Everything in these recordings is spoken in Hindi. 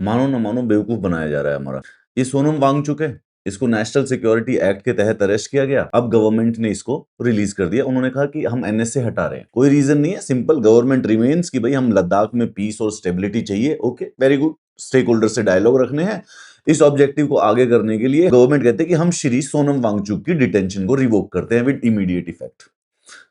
मानो ना मानो बेवकूफ बनाया जा रहा है हमारा। ये सोनम वांगचुक है, इसको नेशनल सिक्योरिटी एक्ट के तहत अरेस्ट किया गया। अब गवर्नमेंट ने इसको रिलीज कर दिया। उन्होंने कहा कि हम एनएसए हटा रहे हैं, कोई रीजन नहीं है, सिंपल गवर्नमेंट रिमेन्स कि भाई हम लद्दाख में पीस और स्टेबिलिटी चाहिए। Okay, very good, stakeholder से डायलॉग रखने हैं। इस ऑब्जेक्टिव को आगे करने के लिए गवर्नमेंट कहते हैं कि हम श्री सोनम वांगचुक की डिटेंशन को रिवोक करते हैं विद इमीडिएट इफेक्ट।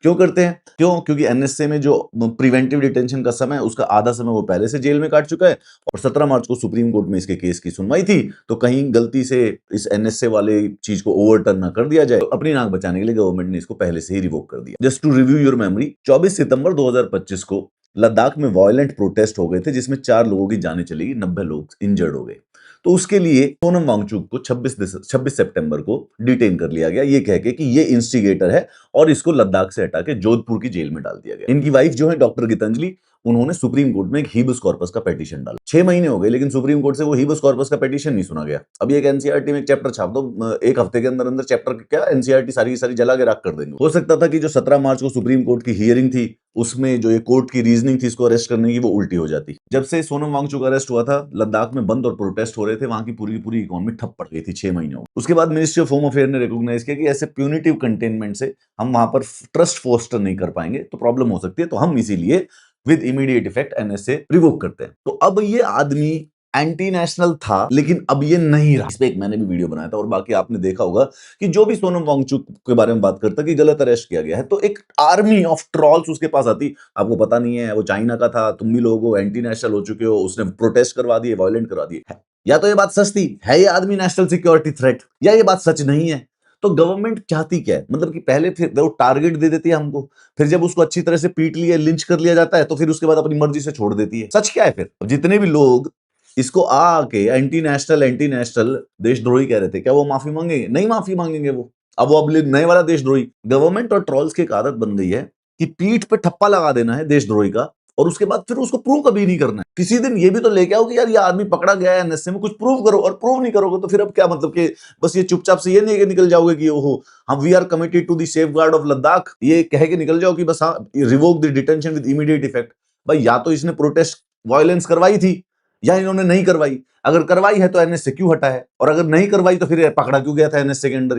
क्यों करते हैं? क्योंकि एनएसए में जो प्रिवेंटिव डिटेंशन का समय है उसका आधा समय वो पहले से जेल में काट चुका है और 17 मार्च को सुप्रीम कोर्ट में इसके केस की सुनवाई थी। तो कहीं गलती से इस एनएसए वाले चीज को ओवरटर्न ना कर दिया जाए, तो अपनी नाक बचाने के लिए गवर्नमेंट ने इसको पहले से ही रिवोक कर दिया। Just to review your memory, 24 सितंबर 2025 को लद्दाख में वायलेंट प्रोटेस्ट हो गए थे जिसमें 4 लोगों की जानें चली गई, 90 लोग इंजर्ड हो गए। तो उसके लिए सोनम वांगचुक को 26 सितंबर को डिटेन कर लिया गया, ये कह के कि ये इंस्टिगेटर है, और इसको लद्दाख से हटा के जोधपुर की जेल में डाल दिया गया। इनकी वाइफ जो है डॉक्टर गीतांजलि, उन्होंने सुप्रीम कोर्ट में एक हीबस कॉर्पस का पिटीशन डाला। 6 महीने हो गए लेकिन सुप्रीम कोर्ट से वो हीबस कॉर्पस का पिटीशन नहीं सुना गया। अभी एक एनसीईआरटी में एक चैप्टर छाप दो, एक हफ्ते के अंदर अंदर चैप्टर क्या एनसीईआरटी सारी सारी जला के राख कर देंगे। हो सकता था कि जो 17 मार्च को सुप्रीम कोर्ट की हियरिंग थी उसमें जो ये कोर्ट की रीजनिंग थी इसको अरेस्ट करने की, वो उल्टी हो जाती। जब से सोनम वांगचुक अरेस्ट हुआ था, लद्दाख में बंद और प्रोटेस्ट हो रहे थे, वहां की पूरी इकोनॉमी ठप पड़ गई थी 6 महीनों। उसके बाद मिनिस्ट्री ऑफ होम अफेयर ने रिकॉग्नाइज किया कि ऐसे प्यूनिटिव कंटेनमेंट से हम वहां पर ट्रस्ट फोस्टर नहीं कर पाएंगे, तो प्रॉब्लम हो सकती है। तो हम इसीलिए with immediate effect NSA revoke करते हैं। तो अब ये आदमी एंटी नेशनल था लेकिन अब ये नहीं रहा। इस पे एक मैंने भी वीडियो बनाया था और बाकी आपने देखा होगा कि जो भी सोनम वांगचुक के बारे में बात करता कि गलत अरेस्ट किया गया है, तो एक आर्मी ऑफ ट्रॉल्स उसके पास आती। आपको पता नहीं है वो चाइना का था, तुम भी लोगों एंटी नेशनल हो चुके हो, उसने प्रोटेस्ट करवा दिए, वायलेंट करवा दिए। या तो ये बात सच थी, है ये आदमी नेशनल सिक्योरिटी थ्रेट, या ये बात सच नहीं है। तो गवर्नमेंट चाहती क्या है? मतलब कि पहले फिर वो टारगेट दे देती है हमको, फिर जब उसको अच्छी तरह से पीट लिया, लिंच कर लिया जाता है, तो फिर उसके बाद अपनी मर्जी से छोड़ देती है। सच क्या है फिर? जितने भी लोग इसको आके एंटी नेशनल देशद्रोही कह रहे थे, क्या वो माफी मांगेंगे? नहीं माफी मांगेंगे वो। अब वो अब नए वाला देशद्रोही। गवर्नमेंट और ट्रॉल्स की एक आदत बन गई है कि पीठ पे ठप्पा लगा देना है देशद्रोही का, और उसके बाद फिर उसको प्रूव कभी नहीं करना है। किसी दिन ये भी तो लेके आओ कि यार ये आदमी पकड़ा गया है एनएसए में, कुछ प्रूव करो। और प्रूव नहीं करोगे तो फिर अब क्या मतलब कि बस ये चुपचाप से ये नहीं कि निकल जाओगे कि ओहो हम we are committed to the safeguard of Ladakh, ये कह के निकल जाओ कि बस हाँ revoke the detention with immediate effect. भाई या तो इसने प्रोटेस्ट वायलेंस करवाई थी या इन्होंने नहीं करवाई। अगर करवाई है तो एनएसए क्यों हटा है, और अगर नहीं करवाई तो फिर पकड़ा क्यों गया था एनएसए के अंडर ये।